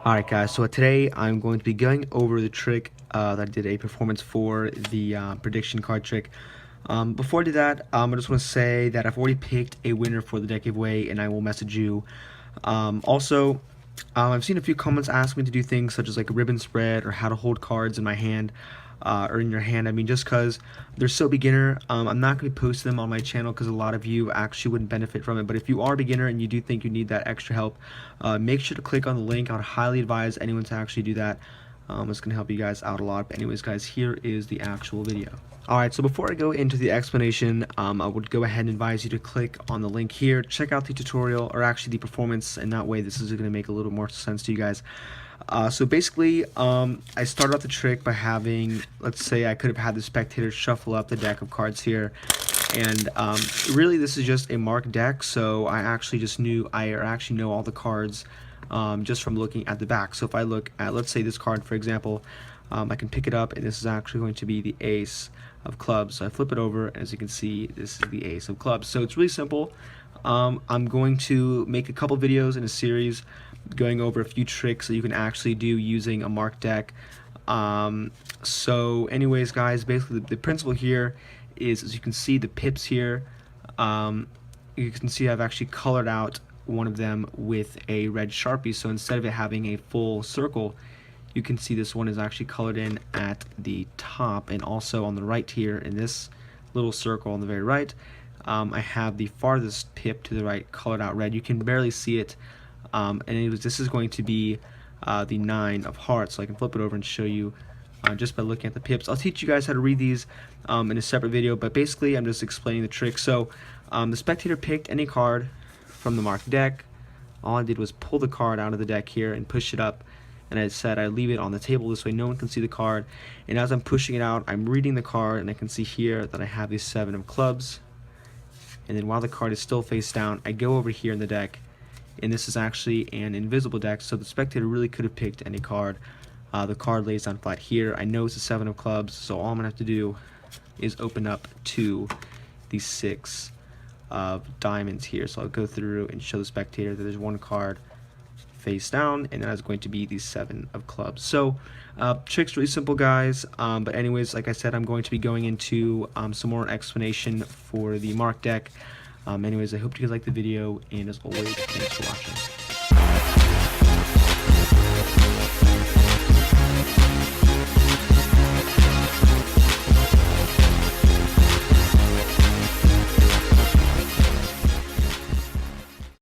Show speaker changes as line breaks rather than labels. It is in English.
Alright guys, so today I'm going to be going over the trick that I did a performance for the prediction card trick. Before I do that, I just want to say that I've already picked a winner for the deck giveaway and I will message you. I've seen a few comments ask me to do things such as like a ribbon spread or how to hold cards in my hand or in your hand. I mean, just because they're so beginner, I'm not going to be posting them on my channel because a lot of you actually wouldn't benefit from it. But if you are a beginner and you do think you need that extra help, make sure to click on the link. I would highly advise anyone to actually do that. It's going to help you guys out a lot. But anyways, guys, here is the actual video. Alright, so before I go into the explanation, I would go ahead and advise you to click on the link here, check out the tutorial, or actually the performance, and that way this is going to make a little more sense to you guys. So basically, I started off the trick by having, let's say I could have had the spectator shuffle up the deck of cards here, and really this is just a marked deck, so I actually know all the cards just from looking at the back. So if I look at, let's say this card for example, I can pick it up and this is actually going to be the ace of clubs. So I flip it over and as you can see this is the ace of clubs. So it's really simple. I'm going to make a couple videos in a series going over a few tricks that you can actually do using a marked deck. So anyways guys, basically the principle here is, as you can see the pips here, you can see I've actually colored out one of them with a red Sharpie, so instead of it having a full circle, you can see this one is actually colored in at the top, and also on the right here in this little circle on the very right, I have the farthest pip to the right colored out red. You can barely see it, and this is going to be the 9 of hearts. So I can flip it over and show you just by looking at the pips. I'll teach you guys how to read these in a separate video, but basically I'm just explaining the trick. So the spectator picked any card from the marked deck. All I did was pull the card out of the deck here and push it up, and I said I leave it on the table this way no one can see the card. And as I'm pushing it out, I'm reading the card, and I can see here that I have the 7 of clubs. And then while the card is still face down, I go over here in the deck, and this is actually an invisible deck, so the spectator really could have picked any card. The card lays down flat here. I know it's a 7 of clubs, so all I'm gonna have to do is open up to the 6 of diamonds here. So I'll go through and show the spectator that there's one card face down, and that is going to be the 7 of clubs. So trick's really simple guys, but anyways, like I said, I'm going to be going into some more explanation for the marked deck. Anyways, I hope you guys like the video, and as always, thanks for watching.